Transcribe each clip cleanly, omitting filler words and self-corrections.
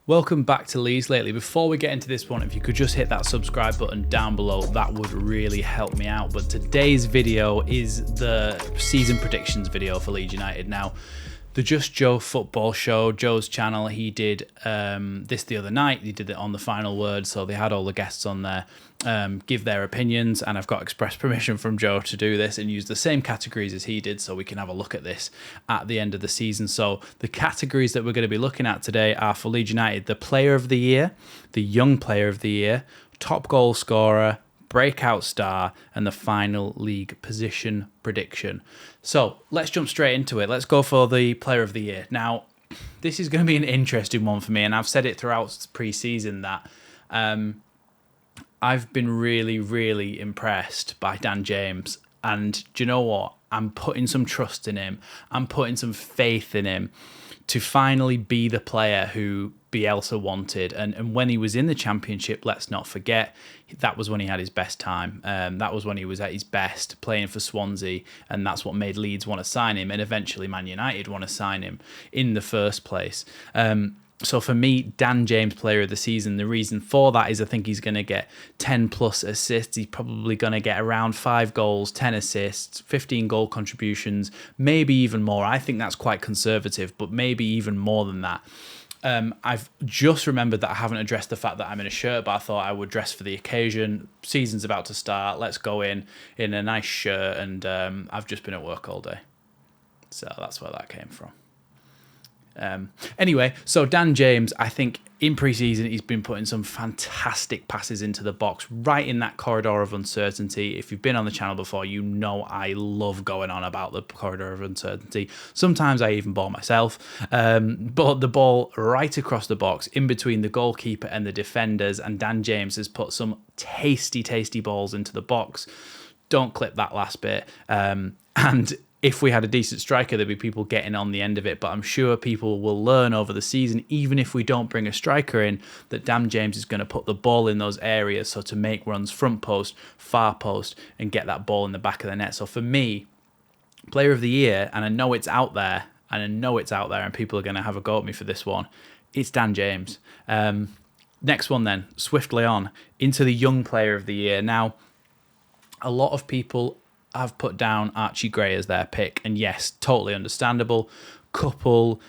Welcome back to Leeds Lately. Before we get into this one, if you could just hit that subscribe button down below, that would really help me out. But today's video is the season predictions video for Leeds United. Now, the Just Joe football show, Joe's channel, he did this the other night. He did it on the final word, so they had all the guests on there give their opinions, and I've got express permission from Joe to do this and use the same categories as he did, so we can have a look at this at the end of the season. So the categories that we're going to be looking at today are for Leeds United: the Player of the Year, the Young Player of the Year, Top Goal Scorer, Breakout Star, and the final league position prediction. So let's jump straight into it. Let's go for the Player of the Year. Now, this is going to be an interesting one for me, and I've said it throughout pre-season that I've been really, really impressed by Dan James. And do you know what? I'm putting some trust in him. I'm putting some faith in him to finally be the player who Bielsa wanted. And when he was in the Championship, let's not forget, that was when he had his best time. That was when he was at his best playing for Swansea, and that's what made Leeds want to sign him, and eventually Man United want to sign him in the first place. So for me, Dan James, Player of the Season, the reason for that is I think he's going to get 10 plus assists. He's probably going to get around 5 goals, 10 assists, 15 goal contributions, maybe even more. I think that's quite conservative, but maybe even more than that. I've just remembered that I haven't addressed the fact that I'm in a shirt, but I thought I would dress for the occasion. Season's about to start. Let's go in a nice shirt, and I've just been at work all day. So that's where that came from. Anyway, so Dan James, I think in pre-season he's been putting some fantastic passes into the box, right in that corridor of uncertainty. If you've been on the channel before, you know I love going on about the corridor of uncertainty. Sometimes I even ball myself, but the ball right across the box, in between the goalkeeper and the defenders, and Dan James has put some tasty, tasty balls into the box. Don't clip that last bit. And if we had a decent striker, there'd be people getting on the end of it. But I'm sure people will learn over the season, even if we don't bring a striker in, that Dan James is going to put the ball in those areas, so to make runs front post, far post, and get that ball in the back of the net. So for me, Player of the Year, and I know it's out there, and people are going to have a go at me for this one, it's Dan James. Next one then, swiftly on, into the Young Player of the Year. Now, a lot of people have put down Archie Gray as their pick, and yes, totally understandable. Couple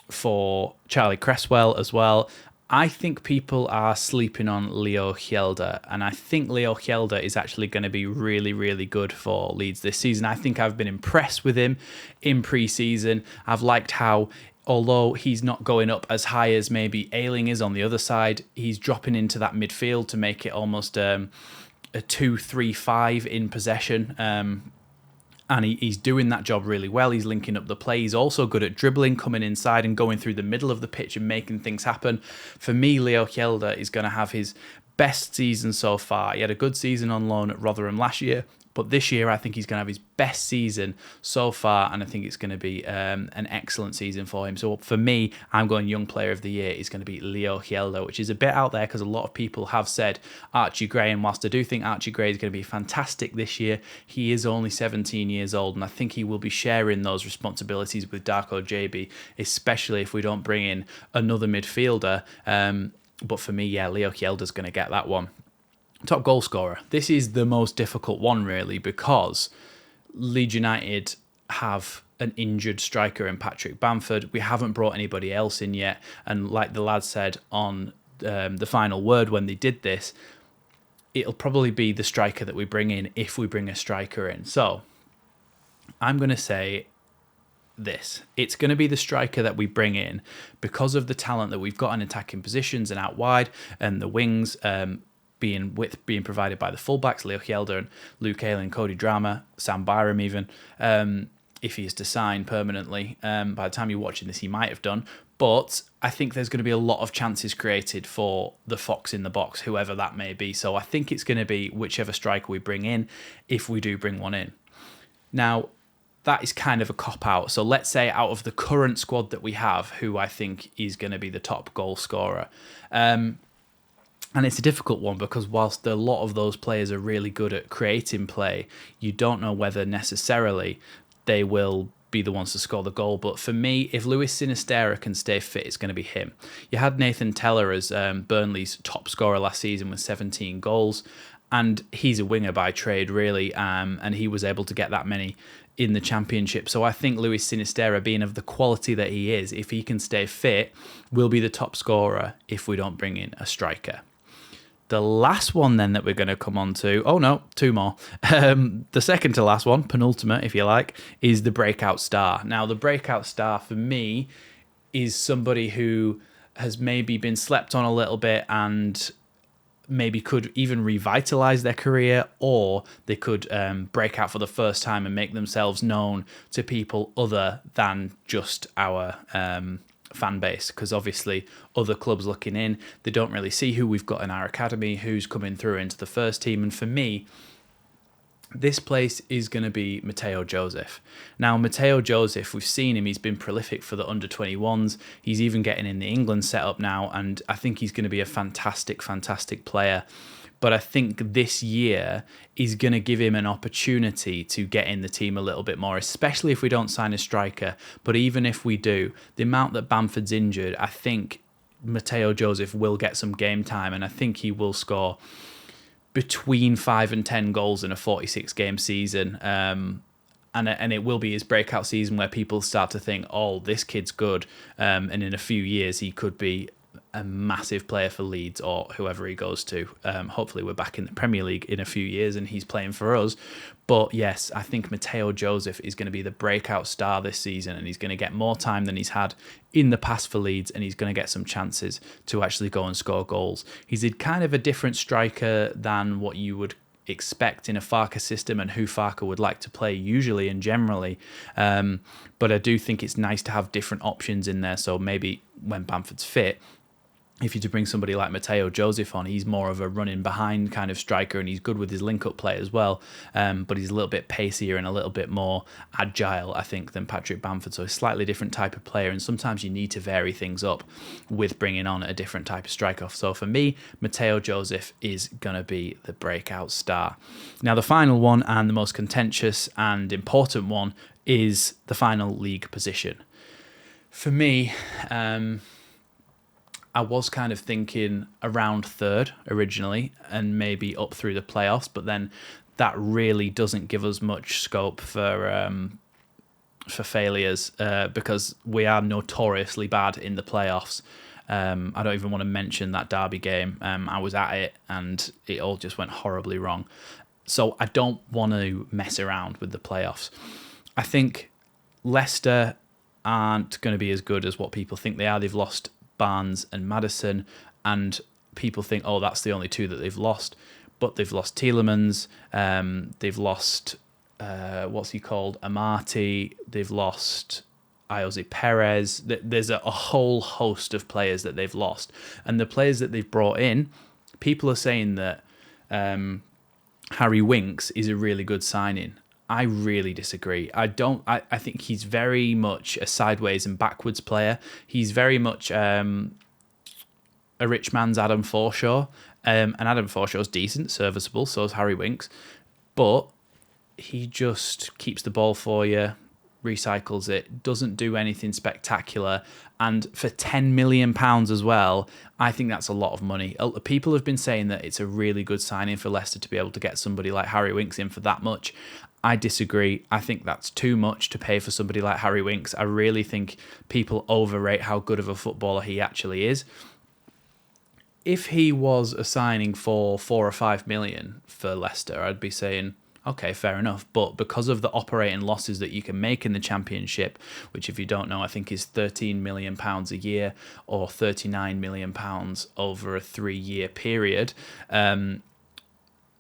for Charlie Cresswell as well. I think people are sleeping on Leo Hjelde, and I think Leo Hjelde is actually going to be really, really good for Leeds this season. I think I've been impressed with him in pre-season. I've liked how, although he's not going up as high as maybe Ayling is on the other side, he's dropping into that midfield to make it almost a 2-3-5 in possession, and he's doing that job really well. He's linking up the play. He's also good at dribbling, coming inside and going through the middle of the pitch and making things happen. For me, Leo Hjelde is going to have his best season so far. He had a good season on loan at Rotherham last year, but this year I think he's going to have his best season so far, and I think it's going to be an excellent season for him. So for me, I'm going Young Player of the Year is going to be Leo Hjelde, which is a bit out there because a lot of people have said Archie Gray, and whilst I do think Archie Gray is going to be fantastic this year, he is only 17 years old, and I think he will be sharing those responsibilities with Darko JB, especially if we don't bring in another midfielder. But for me, yeah, Leo Hjelde is going to get that one. Top goal scorer. This is the most difficult one, really, because Leeds United have an injured striker in Patrick Bamford. We haven't brought anybody else in yet. And like the lad said on the final word when they did this, it'll probably be the striker that we bring in if we bring a striker in. So I'm going to say this. It's going to be the striker that we bring in because of the talent that we've got in attacking positions and out wide, and the wings being provided by the fullbacks, Leo Hjelde and Luke Ayling, Cody Drama, Sam Byram even, if he is to sign permanently. By the time you're watching this, he might have done. But I think there's going to be a lot of chances created for the fox in the box, whoever that may be. So I think it's going to be whichever striker we bring in, if we do bring one in. Now, that is kind of a cop-out. So let's say out of the current squad that we have, who I think is going to be the top goal scorer. And it's a difficult one because whilst a lot of those players are really good at creating play, you don't know whether necessarily they will be the ones to score the goal. But for me, if Luis Sinisterra can stay fit, it's going to be him. You had Nathan Tella as Burnley's top scorer last season with 17 goals, and he's a winger by trade, really, and he was able to get that many in the Championship. So I think Luis Sinisterra, being of the quality that he is, if he can stay fit, will be the top scorer if we don't bring in a striker. The last one then that we're going to come on to, oh no, two more. The second to last one, penultimate if you like, is the Breakout Star. Now the Breakout Star for me is somebody who has maybe been slept on a little bit and maybe could even revitalize their career, or they could break out for the first time and make themselves known to people other than just our fan base, because obviously other clubs looking in, they don't really see who we've got in our academy, who's coming through into the first team. And for me, this place is going to be Mateo Joseph. Now, Mateo Joseph, we've seen him, he's been prolific for the under-21s. He's even getting in the England setup now, and I think he's going to be a fantastic, fantastic player. But I think this year is going to give him an opportunity to get in the team a little bit more, especially if we don't sign a striker. But even if we do, the amount that Bamford's injured, I think Mateo Joseph will get some game time, and I think he will score between 5 and 10 goals in a 46-game season. And it will be his breakout season where people start to think, oh, this kid's good. And in a few years, he could be a massive player for Leeds or whoever he goes to. Hopefully we're back in the Premier League in a few years and he's playing for us. But yes, I think Mateo Joseph is going to be the breakout star this season, and he's going to get more time than he's had in the past for Leeds, and he's going to get some chances to actually go and score goals. He's kind of a different striker than what you would expect in a Farke system and who Farke would like to play usually and generally. But I do think it's nice to have different options in there. So maybe when Bamford's fit, if you're to bring somebody like Mateo Joseph on, he's more of a running behind kind of striker, and he's good with his link-up play as well. But he's a little bit pacier and a little bit more agile, I think, than Patrick Bamford. So a slightly different type of player, and sometimes you need to vary things up with bringing on a different type of striker. So for me, Mateo Joseph is going to be the breakout star. Now, the final one, and the most contentious and important one, is the final league position. For me, I was kind of thinking around third originally and maybe up through the playoffs, but then that really doesn't give us much scope for failures because we are notoriously bad in the playoffs. I don't even want to mention that derby game. I was at it and it all just went horribly wrong. So I don't want to mess around with the playoffs. I think Leicester aren't going to be as good as what people think they are. They've lost Barnes and Maddison, and people think, oh, that's the only two that they've lost. But they've lost Tielemans, they've lost, what's he called, Amati, they've lost Jose Perez. There's a whole host of players that they've lost. And the players that they've brought in, people are saying that Harry Winks is a really good signing. I really disagree. I think he's very much a sideways and backwards player. He's very much a rich man's Adam Forshaw. And Adam Forshaw's decent, serviceable, so is Harry Winks. But he just keeps the ball for you, recycles it, doesn't do anything spectacular. And for £10 million as well, I think that's a lot of money. People have been saying that it's a really good signing for Leicester to be able to get somebody like Harry Winks in for that much. I disagree. I think that's too much to pay for somebody like Harry Winks. I really think people overrate how good of a footballer he actually is. If he was a signing for 4 or 5 million for Leicester, I'd be saying, okay, fair enough. But because of the operating losses that you can make in the Championship, which if you don't know, I think is £13 million a year or £39 million over a 3-year period,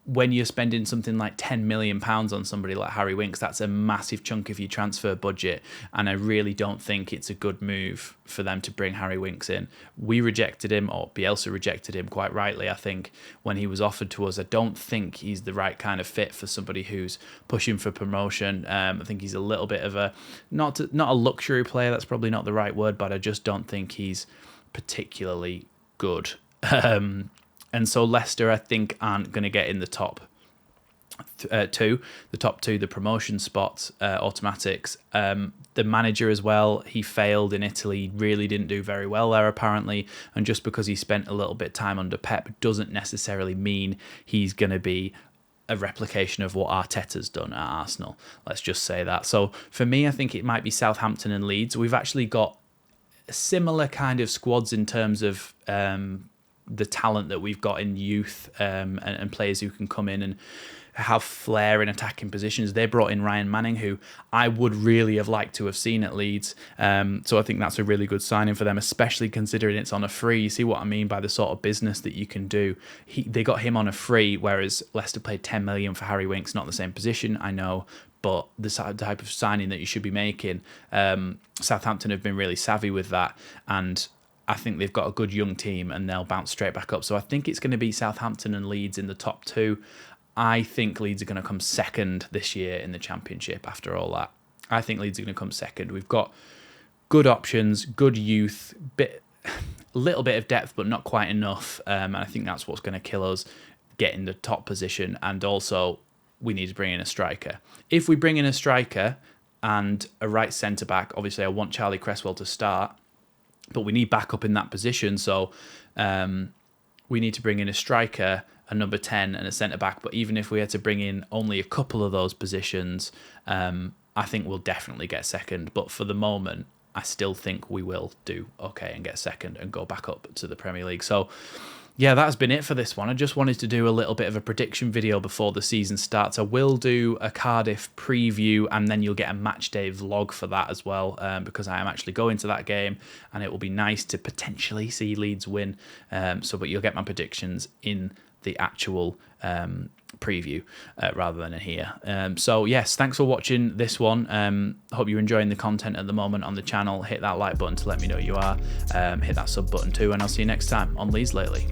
when you're spending something like £10 million on somebody like Harry Winks, that's a massive chunk of your transfer budget. And I really don't think it's a good move for them to bring Harry Winks in. We rejected him, or Bielsa rejected him quite rightly, I think, when he was offered to us. I don't think he's the right kind of fit for somebody who's pushing for promotion. I think he's a little bit of a, not a luxury player, that's probably not the right word, but I just don't think he's particularly good. And so Leicester, I think, aren't going to get in the top two, the top two, the promotion spots, automatics. The manager as well, he failed in Italy, really didn't do very well there apparently, and just because he spent a little bit of time under Pep doesn't necessarily mean he's going to be a replication of what Arteta's done at Arsenal. Let's just say that. So for me, I think it might be Southampton and Leeds. We've actually got similar kind of squads in terms of the talent that we've got in youth, and players who can come in and have flair in attacking positions. They brought in Ryan Manning, who I would really have liked to have seen at Leeds. So I think that's a really good signing for them, especially considering it's on a free. You see what I mean by the sort of business that you can do. They got him on a free, whereas Leicester paid 10 million for Harry Winks. Not the same position, I know, but the type of signing that you should be making. Southampton have been really savvy with that, and I think they've got a good young team and they'll bounce straight back up. So I think it's going to be Southampton and Leeds in the top two. I think Leeds are going to come second this year in the Championship after all that. I think Leeds are going to come second. We've got good options, good youth, little bit of depth, but not quite enough. And I think that's what's going to kill us, getting the top position. And also, we need to bring in a striker. If we bring in a striker and a right centre-back, obviously I want Charlie Cresswell to start, but we need backup in that position. So we need to bring in a striker, a number 10 and a centre-back. But even if we had to bring in only a couple of those positions, I think we'll definitely get second. But for the moment, I still think we will do okay and get second and go back up to the Premier League. So yeah, that's been it for this one. I just wanted to do a little bit of a prediction video before the season starts. I will do a Cardiff preview, and then you'll get a match day vlog for that as well, because I am actually going to that game, and it will be nice to potentially see Leeds win. But you'll get my predictions in the actual preview rather than here. So yes, thanks for watching this one. Hope you're enjoying the content at the moment on the channel. Hit that like button to let me know you are. Hit that sub button too, and I'll see you next time on Leeds Lately.